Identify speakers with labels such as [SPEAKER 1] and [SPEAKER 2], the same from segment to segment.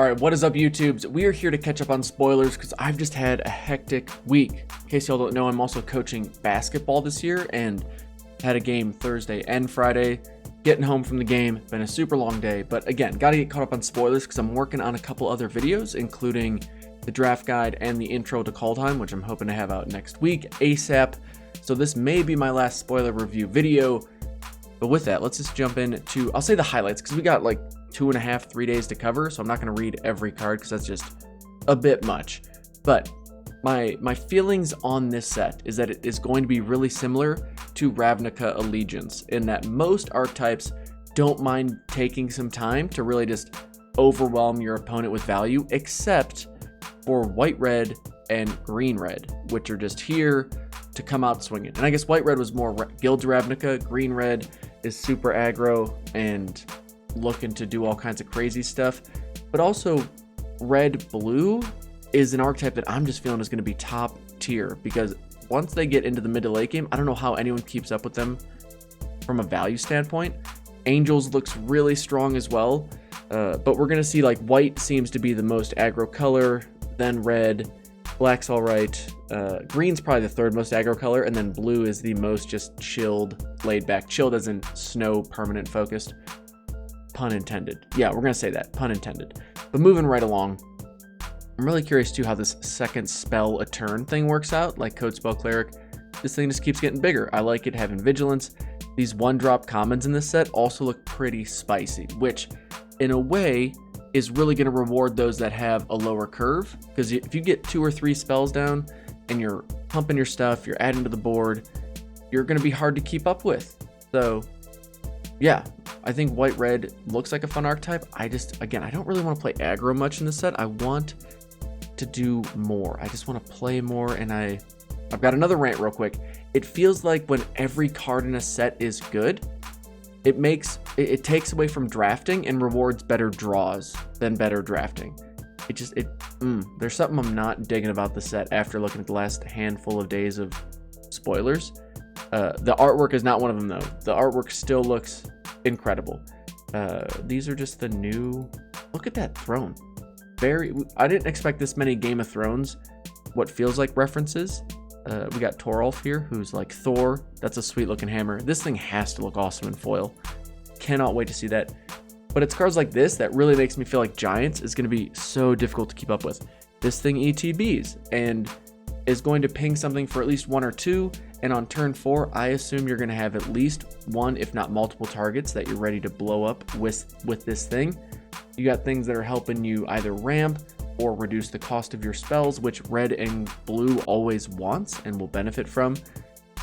[SPEAKER 1] All right, what is up, YouTubes? We are here to catch up on spoilers because I've just had a hectic week. In case y'all don't know, I'm also coaching basketball this year and had a game Thursday and Friday. Getting home from the game, been a super long day, but again, gotta get caught up on spoilers because I'm working on a couple other videos, including the draft guide and the intro to Kaldheim, which I'm hoping to have out next week ASAP. So this may be my last spoiler review video, but with that, let's just jump into, I'll say the highlights because we got like 2.5, 3 days to cover, so I'm not going to read every card because that's just a bit much. But my feelings on this set is that it is going to be really similar to Ravnica Allegiance in that most archetypes don't mind taking some time to really just overwhelm your opponent with value, except for white-red and green-red, which are just here to come out swinging. And I guess white-red was more Guild Ravnica, green-red is super aggro and looking to do all kinds of crazy stuff, but also red blue is an archetype that I'm just feeling is going to be top tier, because once they get into the mid to late game, I don't know how anyone keeps up with them from a value standpoint. Angels looks really strong as well, but we're going to see like white seems to be the most aggro color, then red, black's all right, green's probably the third most aggro color, and then blue is the most just chilled, laid back. Chilled as in snow, permanent focused. Pun intended. Yeah, we're going to say that. Pun intended. But moving right along, I'm really curious too how this second spell a turn thing works out, like Code Spell Cleric. This thing just keeps getting bigger. I like it having Vigilance. These one-drop commons in this set also look pretty spicy, which in a way is really going to reward those that have a lower curve, because if you get 2 or 3 spells down and you're pumping your stuff, you're adding to the board, you're going to be hard to keep up with. So yeah, I think white-red looks like a fun archetype. I don't really want to play aggro much in this set. I want to do more. I just want to play more, and I've got another rant real quick. It feels like when every card in a set is good, it takes away from drafting and rewards better draws than better drafting. There's something I'm not digging about the set after looking at the last handful of days of spoilers. The artwork is not one of them though. The artwork still looks incredible. These are just the new, look at that throne. I didn't expect this many Game of Thrones, what feels like references. We got Torolf here, who's like Thor. That's a sweet looking hammer. This thing has to look awesome in foil. Cannot wait to see that. But it's cards like this that really makes me feel like Giants is going to be so difficult to keep up with. This thing ETBs and is going to ping something for at least 1 or 2. And on turn 4, I assume you're going to have at least 1, if not multiple targets that you're ready to blow up with this thing. You got things that are helping you either ramp or reduce the cost of your spells, which red and blue always wants and will benefit from.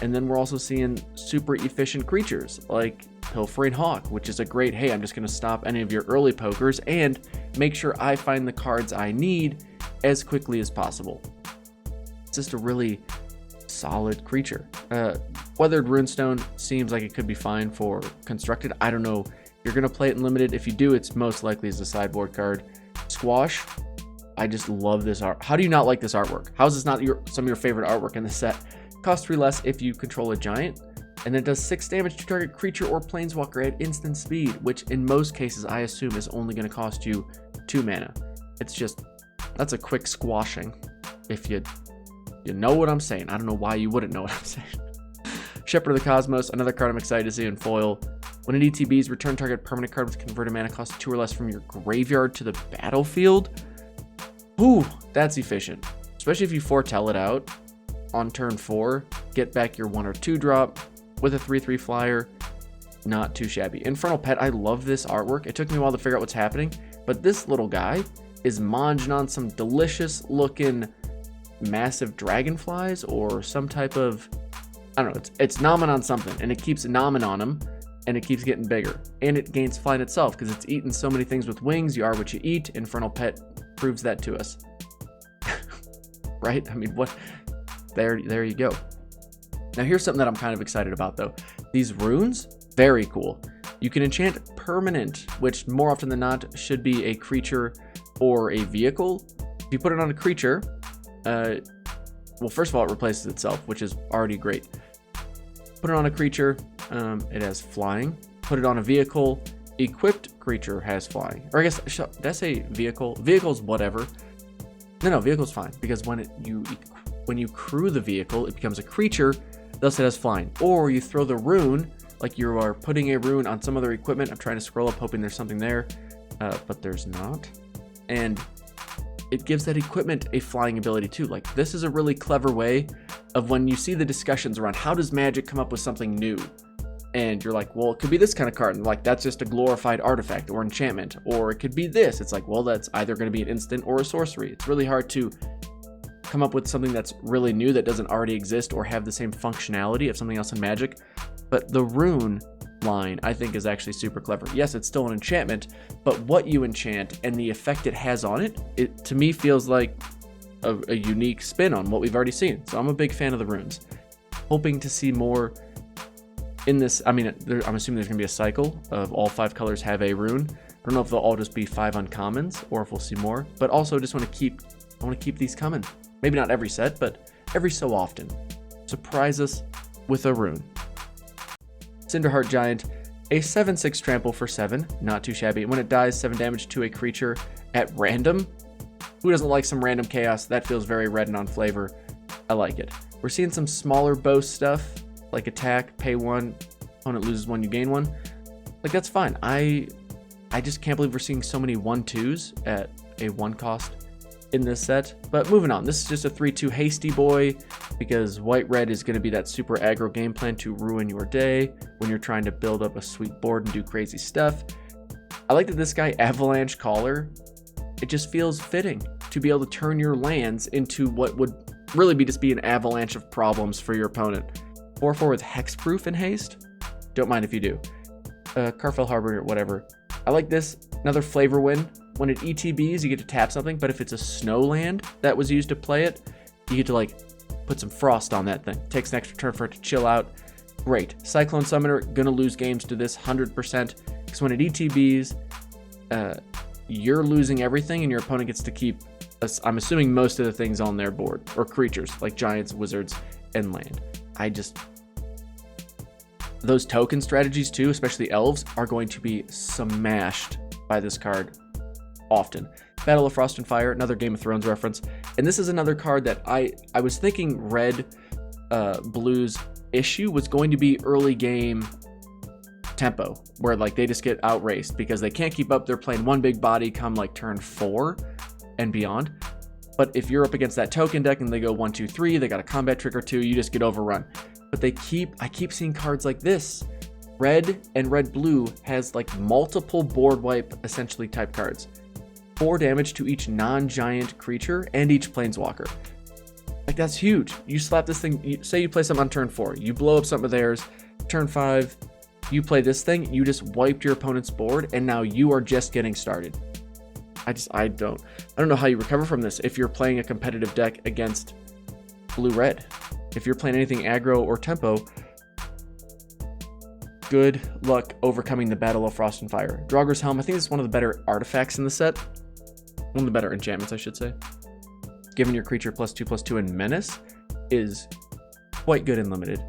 [SPEAKER 1] And then we're also seeing super efficient creatures like Pilfering Hawk, which is a great, hey, I'm just going to stop any of your early pokers and make sure I find the cards I need as quickly as possible. It's just a really solid creature. Weathered Runestone seems like it could be fine for constructed. I don't know. You're going to play it in limited. If you do, it's most likely as a sideboard card. Squash, I just love this art. How do you not like this artwork? How is this not some of your favorite artwork in the set? Costs 3 less if you control a giant, and then it does 6 damage to target creature or planeswalker at instant speed, which in most cases I assume is only going to cost you 2 mana. It's just, that's a quick squashing. If you know what I'm saying. I don't know why you wouldn't know what I'm saying. Shepherd of the Cosmos, another card I'm excited to see in foil. When it ETBs, return target permanent card with converted mana cost 2 or less from your graveyard to the battlefield. Ooh, that's efficient. Especially if you foretell it out on turn 4. Get back your 1 or 2 drop with a 3/3 flyer. Not too shabby. Infernal Pet, I love this artwork. It took me a while to figure out what's happening, but this little guy is monging on some delicious looking massive dragonflies or some type of, I don't know, it's nomming on something, and it keeps nomming on him, and it keeps getting bigger, and it gains flying itself because it's eaten so many things with wings. You are what you eat. Infernal Pet proves that to us. Right? I mean, what? There you go. Now here's something that I'm kind of excited about though. These runes, very cool. You can enchant permanent, which more often than not should be a creature or a vehicle. If you put it on a creature, well, first of all, it replaces itself, which is already great. Put it on a creature, it has flying. Put it on a vehicle, equipped creature has flying. Or I guess, did I say vehicle? Vehicle's whatever. No, vehicle's fine, because when you crew the vehicle, it becomes a creature, thus it has flying. Or you throw the rune, like you are putting a rune on some other equipment. I'm trying to scroll up hoping there's something there, but there's not. And it gives that equipment a flying ability too. Like, this is a really clever way of when you see the discussions around how does Magic come up with something new, and you're like, well, it could be this kind of card, and like, that's just a glorified artifact or enchantment, or it could be this. It's like, well, that's either going to be an instant or a sorcery. It's really hard to come up with something that's really new that doesn't already exist or have the same functionality of something else in Magic. But the rune line, I think, is actually super clever. Yes, it's still an enchantment, but what you enchant and the effect it has on it, it to me feels like a unique spin on what we've already seen. So I'm a big fan of the runes. Hoping to see more in this. I mean, I'm assuming there's gonna be a cycle of all 5 colors have a rune. I don't know if they'll all just be 5 uncommons or if we'll see more, but also just want to keep these coming. Maybe not every set, but every so often. Surprise us with a rune. Cinderheart Giant, a 7/6 trample for 7, not too shabby. When it dies, 7 damage to a creature at random. Who doesn't like some random chaos? That feels very red and on flavor. I like it. We're seeing some smaller boast stuff, like attack, pay 1, opponent loses 1, you gain 1. Like, that's fine. I just can't believe we're seeing so many 1/2s at a 1 cost in this set. But moving on, this is just a 3/2 hasty boy, because white-red is going to be that super aggro game plan to ruin your day when you're trying to build up a sweet board and do crazy stuff. I like that this guy, Avalanche Caller, it just feels fitting to be able to turn your lands into what would really be just be an avalanche of problems for your opponent. 4/4 with hexproof and haste. Don't mind if you do. Carfell Harbor or whatever. I like this. Another flavor win. When it ETBs, you get to tap something, but if it's a snow land that was used to play it, you get to like put some frost on that thing. Takes an extra turn for it to chill out. Great. Cyclone Summoner, gonna lose games to this 100%, because when it ETBs, you're losing everything and your opponent gets to keep, I'm assuming, most of the things on their board, or creatures like giants, wizards, and land. Those token strategies too, especially elves, are going to be smashed by this card often. Battle of Frost and Fire, another Game of Thrones reference. And this is another card that I was thinking red blue's issue was going to be early game tempo, where like they just get outraced because they can't keep up. They're playing one big body come like turn 4 and beyond. But if you're up against that token deck and they go 1, 2, 3, they got a combat trick or 2, you just get overrun. But I keep seeing cards like this. Red and red blue has like multiple board wipe essentially type cards. 4 damage to each non-giant creature and each planeswalker. Like, that's huge. You slap this thing, say you play something on turn 4, you blow up some of theirs, turn 5, you play this thing, you just wiped your opponent's board, and now you are just getting started. I don't know how you recover from this if you're playing a competitive deck against blue-red. If you're playing anything aggro or tempo, good luck overcoming the Battle of Frost and Fire. Drauggr's Helm, I think this is one of the better artifacts in the set. One of the better enchantments, I should say. Giving your creature +2/+2 and menace is quite good and limited.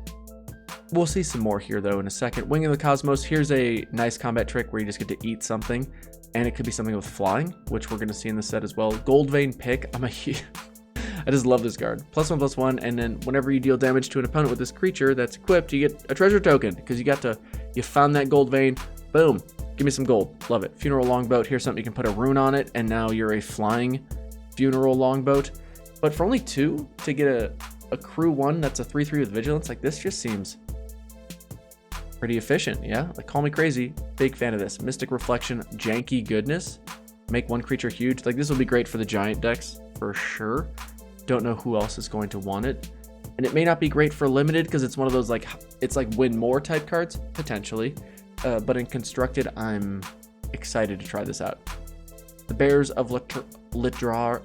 [SPEAKER 1] We'll see some more here though in a second. Wing of the Cosmos, here's a nice combat trick where you just get to eat something, and it could be something with flying, which we're going to see in the set as well. Goldvein Pick, I just love this card. +1/+1, and then whenever you deal damage to an opponent with this creature that's equipped, you get a treasure token, because you found that Goldvein, boom, give me some gold, love it. Funeral Longboat, here's something you can put a rune on it, and now you're a flying Funeral Longboat. But for only 2 to get a crew 1 that's a 3/3 with vigilance, like this just seems pretty efficient, yeah? Like, call me crazy, big fan of this. Mystic Reflection, janky goodness, make 1 creature huge. Like, this will be great for the giant decks for sure. Don't know who else is going to want it. And it may not be great for limited because it's one of those like, it's like win more type cards, potentially. But in constructed, I'm excited to try this out. The Bears of Litjara.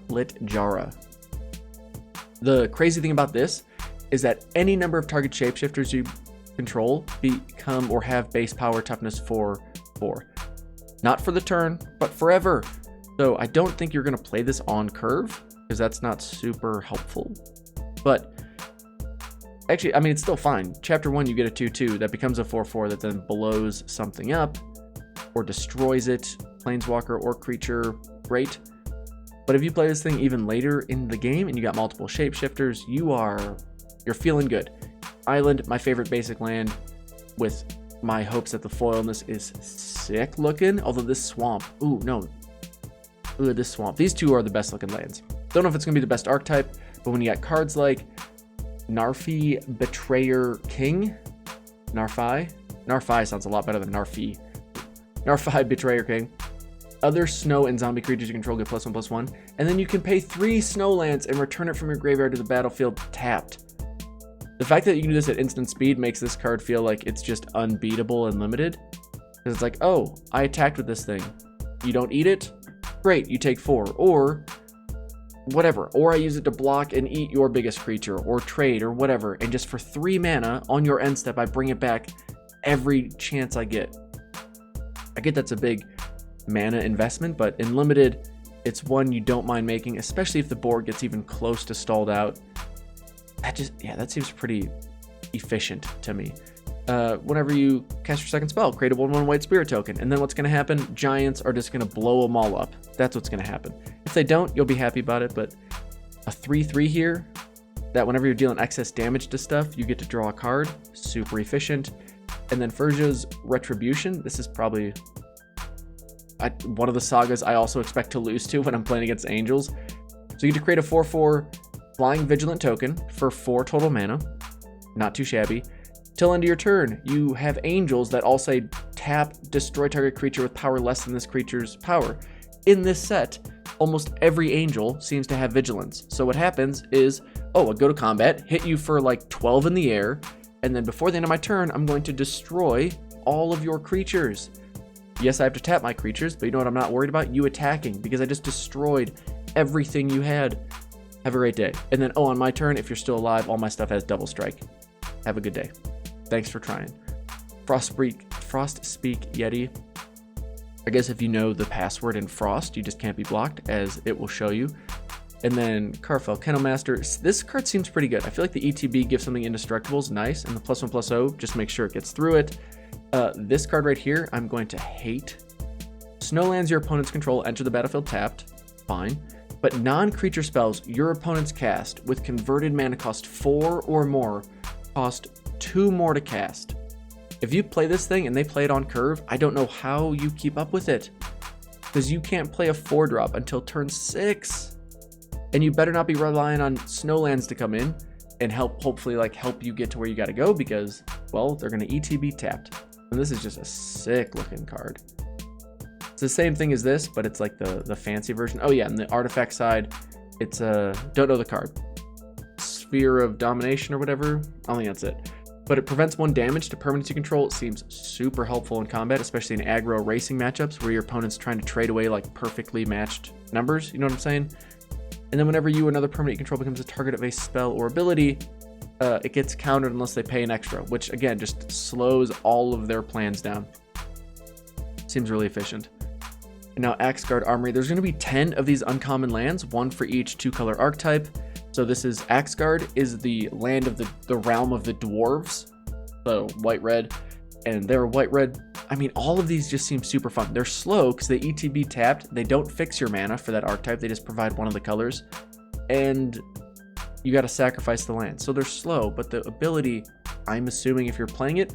[SPEAKER 1] The crazy thing about this is that any number of target shapeshifters you control become or have base power toughness 4/4. Not for the turn, but forever. So I don't think you're going to play this on curve, because that's not super helpful. But actually, I mean, it's still fine. Chapter 1, you get a 2/2 that becomes a 4/4 that then blows something up. or destroys it, planeswalker or creature, great. But if you play this thing even later in the game and you got multiple shapeshifters, you're feeling good. Island, my favorite basic land, with my hopes that the foil in this is sick looking. Although this swamp, this swamp. These two are the best looking lands. Don't know if it's gonna be the best archetype, but when you got cards like Narfi Betrayer King, Narfi sounds a lot better than Narfi Betrayer King. Other snow and zombie creatures you control get +1/+1, and then you can pay 3 snow lands and return it from your graveyard to the battlefield tapped. The fact that you can do this at instant speed makes this card feel like it's just unbeatable and limited. Because it's like, oh, I attacked with this thing. You don't eat it? Great, you take 4. Or whatever. Or I use it to block and eat your biggest creature, or trade, or whatever. And just for 3 mana on your end step, I bring it back every chance I get. I get that's a big mana investment, but in limited, it's one you don't mind making, especially if the board gets even close to stalled out. That seems pretty efficient to me. Whenever you cast your second spell, create a 1/1 white spirit token, and then what's going to happen? Giants are just going to blow them all up. That's what's going to happen. If they don't, you'll be happy about it, but a 3/3 here, that whenever you're dealing excess damage to stuff, you get to draw a card. Super efficient. And then Fergia's Retribution, this is probably one of the sagas I also expect to lose to when I'm playing against Angels. So you get to create a 4/4 Flying Vigilant token for 4 total mana. Not too shabby. Till end of your turn, you have Angels that all say tap, destroy target creature with power less than this creature's power. In this set, almost every Angel seems to have Vigilance. So what happens is, I go to combat, hit you for like 12 in the air, and then before the end of my turn, I'm going to destroy all of your creatures. Yes, I have to tap my creatures, but you know what I'm not worried about? You attacking, because I just destroyed everything you had. Have a great day. And then, on my turn, if you're still alive, all my stuff has double strike. Have a good day. Thanks for trying. Frostspeak Yeti. I guess if you know the password in Frost, you just can't be blocked, as it will show you. And then Carfell, Kennel Master. This card seems pretty good. I feel like the ETB gives something indestructible is nice, and the +1/+0, just make sure it gets through it. This card right here, I'm going to hate. Snowlands your opponent's control enter the battlefield tapped. Fine. But non-creature spells your opponent's cast with converted mana cost 4 or more cost 2 more to cast. If you play this thing and they play it on curve, I don't know how you keep up with it. Because you can't play a 4-drop until turn 6. And you better not be relying on Snowlands to come in and hopefully help you get to where you gotta go, because, well, they're gonna ETB tapped. And this is just a sick looking card. It's the same thing as this, but it's like the fancy version. Oh yeah, and the artifact side, it's don't know the card. Sphere of Domination or whatever. I don't think that's it. But it prevents 1 damage to permanents you control. It seems super helpful in combat, especially in aggro racing matchups where your opponent's trying to trade away like perfectly matched numbers. You know what I'm saying? And then whenever you or another permanent you control becomes a target of a spell or ability, it gets countered unless they pay an extra, which again just slows all of their plans down. Seems really efficient. And now Axeguard Armory. There's going to be 10 of these uncommon lands, 1 for each 2-color archetype. So this is Axeguard is the land of the realm of the dwarves, so white-red, and they're white-red. I mean, all of these just seem super fun. They're slow because they ETB tapped. They don't fix your mana for that archetype. They just provide one of the colors, and you got to sacrifice the land. So they're slow, but the ability, I'm assuming if you're playing it,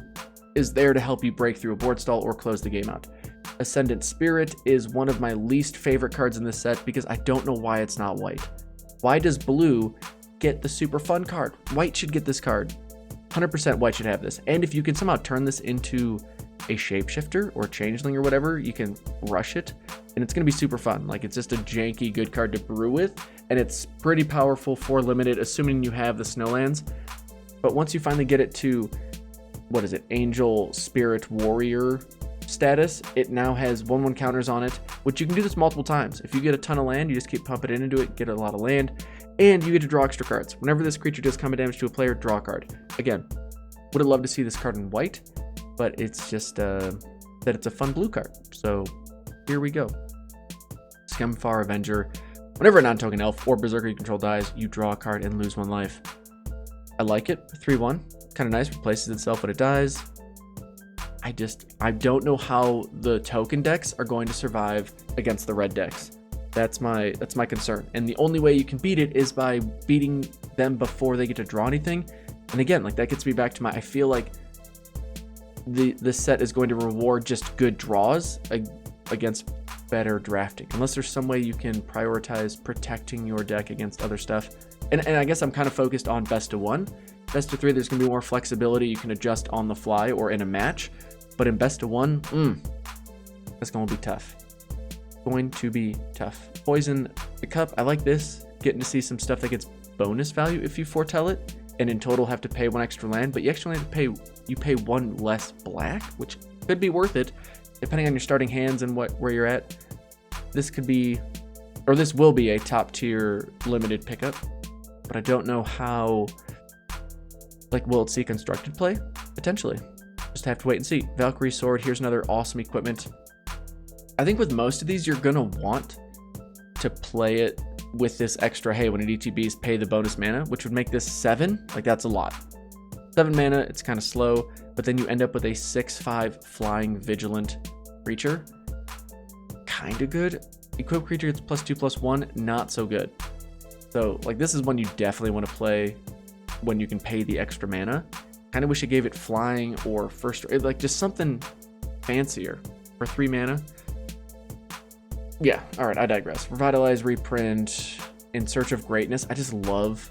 [SPEAKER 1] is there to help you break through a board stall or close the game out. Ascendant Spirit is one of my least favorite cards in this set because I don't know why it's not white. Why does blue get the super fun card? White should get this card. 100% white should have this. And if you can somehow turn this into a shapeshifter or changeling or whatever, you can rush it and it's going to be super fun. Like, it's just a janky good card to brew with, and it's pretty powerful for limited, assuming you have the Snowlands. But once you finally get it to, what is it, Angel Spirit Warrior status, it now has 1/1 counters on it, which you can do this multiple times. If you get a ton of land, you just keep pumping it into it, get a lot of land, and you get to draw extra cards. Whenever this creature does combat damage to a player, draw a card. Again, would have loved to see this card in white, but it's just that it's a fun blue card. So here we go. Skemfar Avenger. Whenever a non-token elf or berserker you control dies, you draw a card and lose 1 life. I like it. 3/1. Kind of nice. Replaces itself when it dies. I I don't know how the token decks are going to survive against the red decks. That's my concern. And the only way you can beat it is by beating them before they get to draw anything. And again, like that gets me back to I feel like the set is going to reward just good draws against better drafting, unless there's some way you can prioritize protecting your deck against other stuff. And I guess I'm kind of focused on best of 1. Best of 3, there's going to be more flexibility. You can adjust on the fly or in a match. But in best of 1, that's going to be tough. Going to be tough. Poison the Cup. I like this. Getting to see some stuff that gets bonus value if you foretell it. And in total have to pay 1 extra land. But you actually have to pay 1 less black, which could be worth it. Depending on your starting hands and where you're at. This could be, or this will be a top tier limited pickup. But I don't know how, like, will it see constructed play? Potentially. Just have to wait and see. Valkyrie Sword, here's another awesome equipment. I think with most of these, you're going to want to play it with this extra, hey, when it ETBs, pay the bonus mana, which would make this 7. Like, that's a lot. 7 mana, it's kind of slow, but then you end up with a 6/5 flying vigilant creature. Kind of good. Equipped creature gets +2/+1, not so good. So, like, this is one you definitely want to play when you can pay the extra mana. Kind of wish it gave it flying or first, like, just something fancier for 3 mana. Yeah, all right, I digress. Revitalize, reprint, In Search of Greatness. I just love,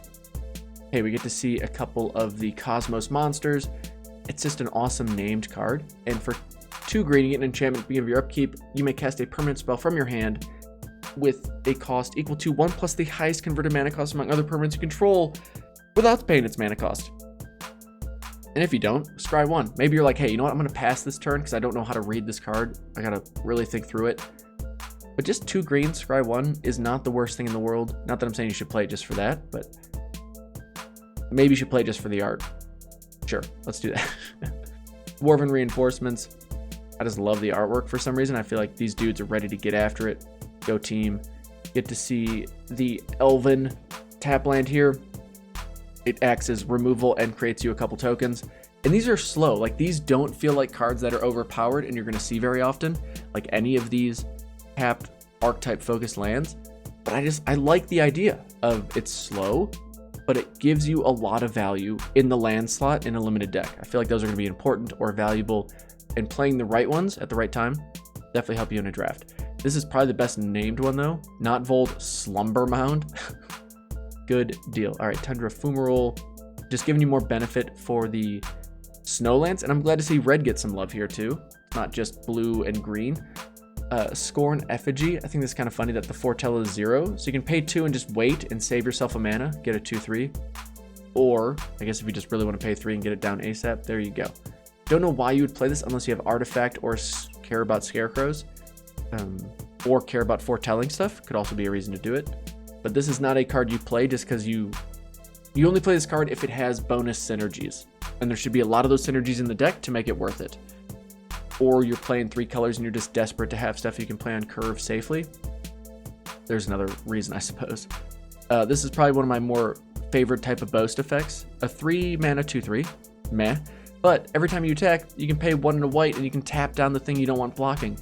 [SPEAKER 1] hey, we get to see a couple of the Cosmos monsters. It's just an awesome named card. And for 2 green, you get an enchantment at the beginning of your upkeep. You may cast a permanent spell from your hand with a cost equal to 1 plus the highest converted mana cost among other permanents you control without paying its mana cost. And if you don't, scry 1. Maybe you're like, hey, you know what? I'm going to pass this turn because I don't know how to read this card. I got to really think through it. But just 2 green, scry 1 is not the worst thing in the world. Not that I'm saying you should play it just for that, but maybe you should play it just for the art. Sure, let's do that. Dwarven Reinforcements. I just love the artwork for some reason. I feel like these dudes are ready to get after it. Go team. Get to see the Elven tap land here. It acts as removal and creates you a couple tokens. And these are slow. Like, these don't feel like cards that are overpowered and you're going to see very often. Like any of these tapped archetype focused lands. But I like the idea of it's slow, but it gives you a lot of value in the land slot in a limited deck. I feel like those are going to be important or valuable, and playing the right ones at the right time definitely help you in a draft. This is probably the best named one though. Not Vold, Slumber Mound. Good deal. All right, Tundra Fumarole, just giving you more benefit for the Snowlands, and I'm glad to see red get some love here too, not just blue and green. Scorn Effigy, I think this is kind of funny that the foretell is 0, so you can pay 2 and just wait and save yourself a mana, get a 2/3. Or, I guess if you just really want to pay 3 and get it down ASAP, there you go. Don't know why you would play this unless you have Artifact or care about Scarecrows, or care about foretelling stuff. Could also be a reason to do it. But this is not a card you play just because you only play this card if it has bonus synergies. And there should be a lot of those synergies in the deck to make it worth it. Or you're playing 3 colors and you're just desperate to have stuff you can play on curve safely. There's another reason, I suppose. This is probably one of my more favorite type of boast effects. A 3 mana 2/3, meh. But every time you attack, you can pay 1 and a white and you can tap down the thing you don't want blocking.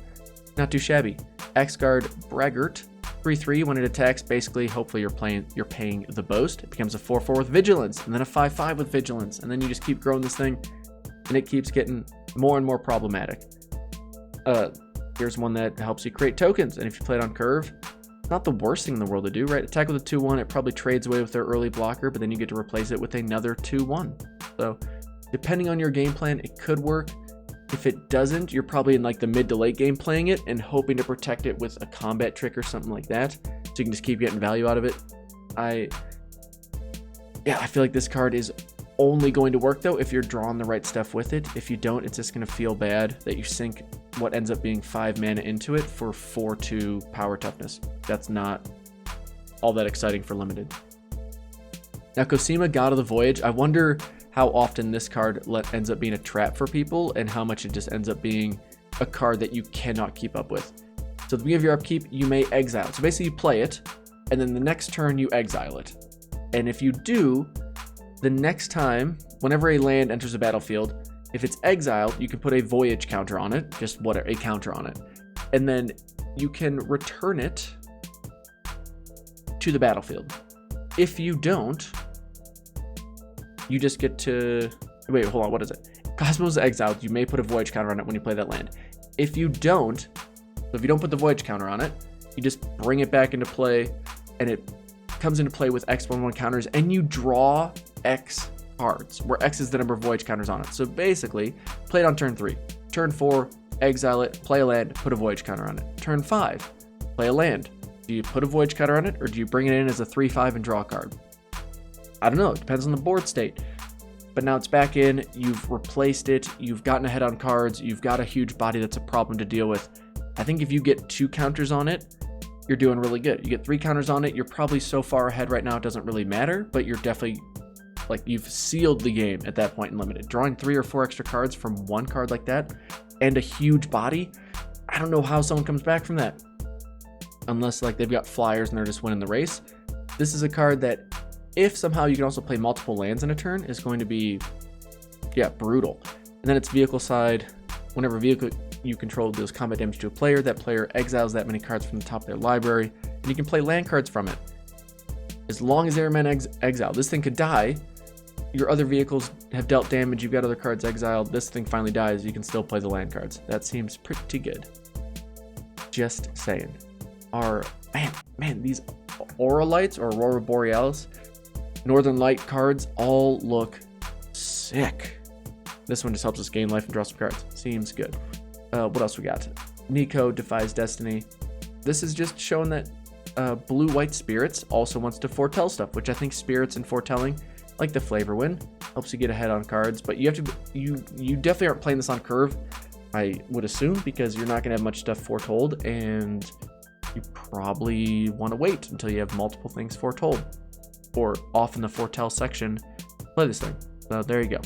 [SPEAKER 1] Not too shabby. Axguard Braggart, 3/3. When it attacks, basically, hopefully you're paying the boast. It becomes a 4/4 with Vigilance, and then a 5/5 with Vigilance, and then you just keep growing this thing, and it keeps getting more and more problematic. Here's one that helps you create tokens, and if you play it on curve, it's not the worst thing in the world to do, right? Attack with a 2/1, it probably trades away with their early blocker, but then you get to replace it with another 2/1. So, depending on your game plan, it could work. If it doesn't, you're probably in like the mid to late game playing it and hoping to protect it with a combat trick or something like that, so you can just keep getting value out of it. I feel like this card is only going to work though if you're drawing the right stuff with it. If you don't, it's just going to feel bad that you sink what ends up being 5 mana into it for 4/2 power toughness. That's not all that exciting for limited. Now, Sema God of the Voyage, I wonder how often this card ends up being a trap for people and how much it just ends up being a card that you cannot keep up with. So at the beginning of your upkeep, you may exile. So basically you play it, and then the next turn you exile it. And if you do, the next time, whenever a land enters the battlefield, If it's exiled, you can put a Voyage counter on it, just whatever, a counter on it. And then you can return it to the battlefield. If you don't, you just get to... Wait, hold on, what is it? Cosmos exiled, you may put a Voyage counter on it when you play that land. If you don't, so if you don't put the Voyage counter on it, you just bring it back into play, and it comes into play with X11 counters, and you draw X cards, where X is the number of Voyage counters on it. So basically, play it on turn 3. Turn 4, exile it, play a land, put a Voyage counter on it. Turn 5, play a land. Do you put a Voyage counter on it, or do you bring it in as a 3/5 and draw a card? I don't know, it depends on the board state. But now it's back in, you've replaced it, you've gotten ahead on cards, you've got a huge body that's a problem to deal with. I think if you get 2 counters on it, you're doing really good. You get 3 counters on it, you're probably so far ahead right now it doesn't really matter, but you're definitely, like, you've sealed the game at that point in Limited. Drawing 3 or 4 extra cards from one card like that, and a huge body, I don't know how someone comes back from that. Unless, like, they've got flyers and they're just winning the race. This is a card that, if somehow you can also play multiple lands in a turn, is going to be, yeah, brutal. And then it's vehicle side. Whenever vehicle you control deals combat damage to a player, that player exiles that many cards from the top of their library, and you can play land cards from it. As long as they remain exiled. This thing could die. Your other vehicles have dealt damage, you've got other cards exiled, this thing finally dies, you can still play the land cards. That seems pretty good. Just saying. Man, these Aura Lights or Aurora Borealis, Northern Light cards all look sick. This one just helps us gain life and draw some cards. Seems good. What else we got? Nico Defies Destiny. This is just showing that Blue-White Spirits also wants to foretell stuff, which I think Spirits and foretelling, like the Flavor Win, helps you get ahead on cards. But you have to, you definitely aren't playing this on curve, I would assume, because you're not going to have much stuff foretold, and you probably want to wait until you have multiple things foretold, or off in the foretell section, play this thing. So there you go.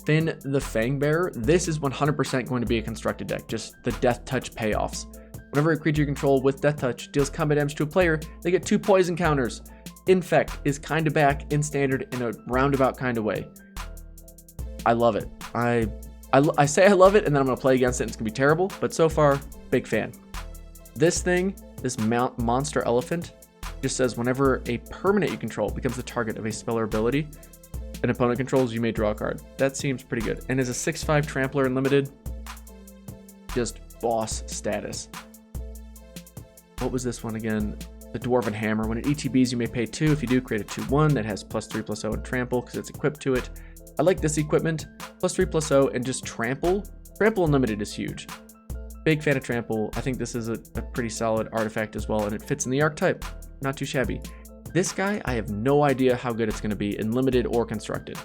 [SPEAKER 1] Finn the Fangbearer. This is 100% going to be a constructed deck, just the Death Touch payoffs. Whenever a creature you control with Death Touch deals combat damage to a player, they get 2 poison counters. Infect is kind of back in Standard in a roundabout kind of way. I love it. I say I love it, and then I'm going to play against it, and it's going to be terrible, but so far, big fan. This thing, this monster elephant, just says whenever a permanent you control becomes the target of a spell or ability an opponent controls, you may draw a card. That seems pretty good. And as a 6/5 trampler in Limited, just boss status. What was this one again? The Dwarven Hammer. When it ETBs, you may pay 2. If you do, create a 2/1 that has +3/+0 and trample because it's equipped to it. I like this equipment. +3/+0 and just trample. Trample Unlimited is huge. Big fan of trample. I think this is a pretty solid artifact as well, and it fits in the archetype. Not too shabby. This guy, I have no idea how good it's going to be in Limited or Constructed.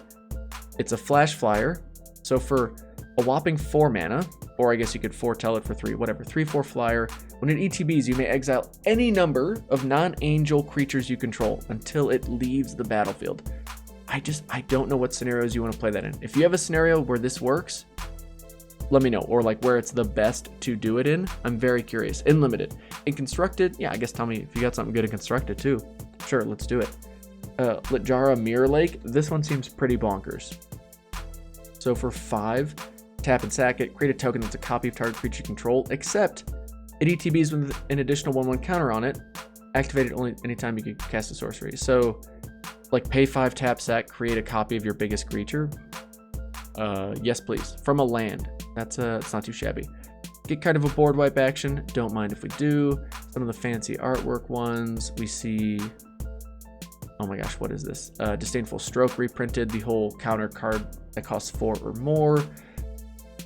[SPEAKER 1] It's a flash flyer, so for a whopping 4 mana, or I guess you could foretell it for 3, whatever, 3/4 flyer. When it ETBs, you may exile any number of non-angel creatures you control until it leaves the battlefield. I don't know what scenarios you want to play that in. If you have a scenario where this works, let me know, or like where it's the best to do it in. I'm very curious. In Limited. In Constructed, yeah, I guess tell me if you got something good in Constructed too. Sure, let's do it. Litjara Mirror Lake. This one seems pretty bonkers. So for 5, tap and sack it, create a token that's a copy of target creature you control, except it ETBs with an additional 1/1 counter on it. Activate it only anytime you can cast a sorcery. So, like, pay 5, tap, sack, create a copy of your biggest creature. Yes, please. From a land. That's it's not too shabby. Get kind of a board wipe action. Don't mind if we do. Some of the fancy artwork ones. We see... Oh my gosh, what is this? Disdainful Stroke reprinted. The whole counter card that costs 4 or more.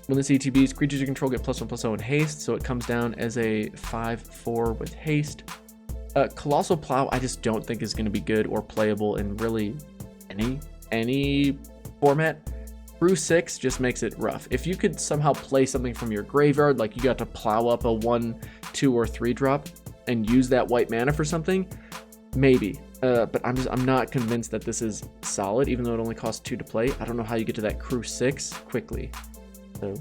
[SPEAKER 1] When this ETBs, creatures you control get +1/+0 in haste, so it comes down as a 5/4 with haste. Colossal Plow, I just don't think is going to be good or playable in really any format. Brew 6 just makes it rough. If you could somehow play something from your graveyard, like you got to plow up a 1, 2, or 3 drop and use that white mana for something, maybe. But I'm not convinced that this is solid, even though it only costs 2 to play. I don't know how you get to that Crew 6 quickly. So,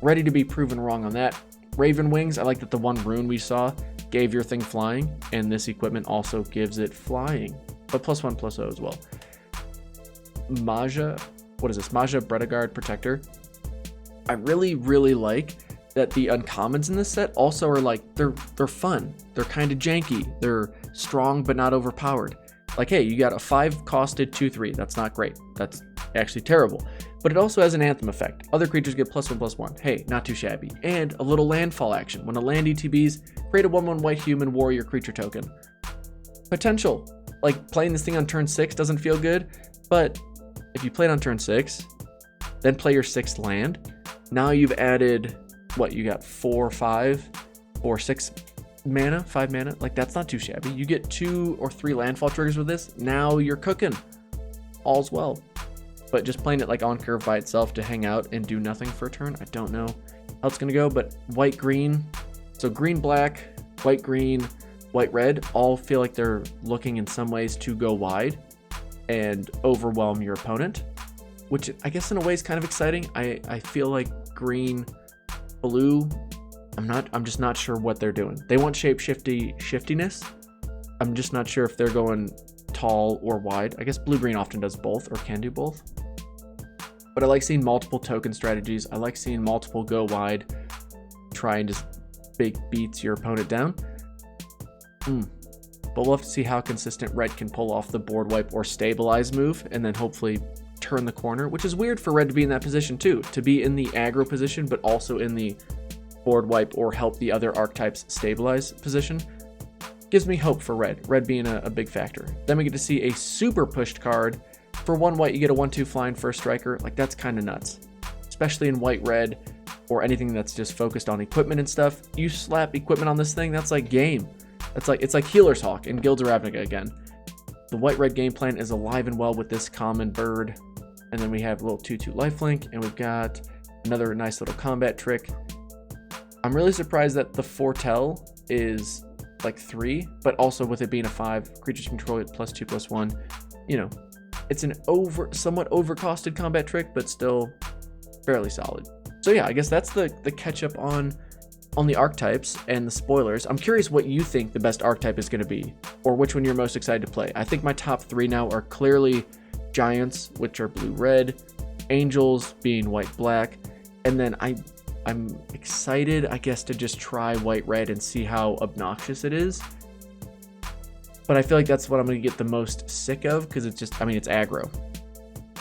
[SPEAKER 1] ready to be proven wrong on that. Raven Wings, I like that the one rune we saw gave your thing flying, and this equipment also gives it flying, but +1/+0 as well. Maja, what is this, Maja Bredagard Protector. I really, really like that the uncommons in this set also are like, they're fun. They're kind of janky. They're strong, but not overpowered. Like, hey, you got a 5 costed 2/3. That's not great. That's actually terrible. But it also has an anthem effect. Other creatures get +1/+1. Hey, not too shabby. And a little landfall action. When a land ETBs, create a 1/1 white human warrior creature token. Potential. Like, playing this thing on turn 6 doesn't feel good, but if you play it on turn 6, then play your 6th land, now you've added, what, you got 4, 5, or 6 mana, 5 mana. Like, that's not too shabby. You get 2 or 3 landfall triggers with this. Now you're cooking. All's well. But just playing it like on curve by itself to hang out and do nothing for a turn, I don't know how it's gonna go. But white green, so green black, white green, white red, all feel like they're looking in some ways to go wide and overwhelm your opponent, which I guess in a way is kind of exciting. I feel like green, blue, I'm just not sure what they're doing. They want shiftiness. I'm just not sure if they're going tall or wide. I guess blue-green often does both, or can do both. But I like seeing multiple token strategies. I like seeing multiple go wide, try and just big beats your opponent down. But we'll have to see how consistent red can pull off the board wipe or stabilize move, and then hopefully turn the corner, which is weird for red to be in that position too, to be in the aggro position, but also in the board wipe or help the other archetypes stabilize position. Gives me hope for red being a big factor. Then we get to see a super pushed card. For 1 white, you get a 1/2 flying first striker. Like, that's kind of nuts, especially in white red or anything that's just focused on equipment and stuff. You slap equipment on this thing, that's like game. It's like Healer's Hawk in Guilds of Ravnica again. The white red game plan is alive and well with this common bird. And then we have a little 2/2 lifelink, and we've got another nice little combat trick. I'm really surprised that the foretell is like 3, but also with it being a 5, creatures control it +2/+1. You know, it's an somewhat overcosted combat trick, but still fairly solid. So yeah, I guess that's the catch up on the archetypes and the spoilers. I'm curious what you think the best archetype is going to be, or which one you're most excited to play. I think my top 3 now are clearly Giants, which are blue-red, Angels being white-black, and then I'm excited, I guess, to just try white-red and see how obnoxious it is. But I feel like that's what I'm going to get the most sick of, because it's just, it's aggro.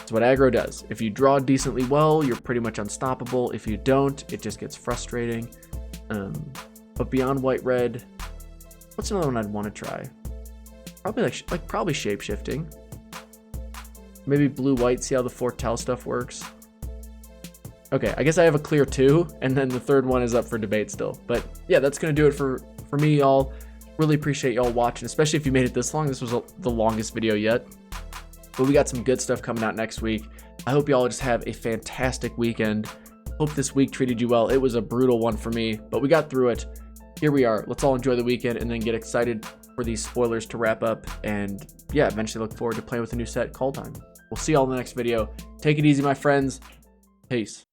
[SPEAKER 1] It's what aggro does. If you draw decently well, you're pretty much unstoppable. If you don't, it just gets frustrating. But beyond white-red, what's another one I'd want to try? Probably shape-shifting. Maybe blue-white, see how the foretell stuff works. Okay, I guess I have a clear 2, and then the third one is up for debate still. But yeah, that's going to do it for me, y'all. Really appreciate y'all watching, especially if you made it this long. This was the longest video yet. But we got some good stuff coming out next week. I hope y'all just have a fantastic weekend. Hope this week treated you well. It was a brutal one for me, but we got through it. Here we are. Let's all enjoy the weekend and then get excited for these spoilers to wrap up. And yeah, eventually look forward to playing with a new set, Kaldheim. We'll see y'all in the next video. Take it easy, my friends. Peace.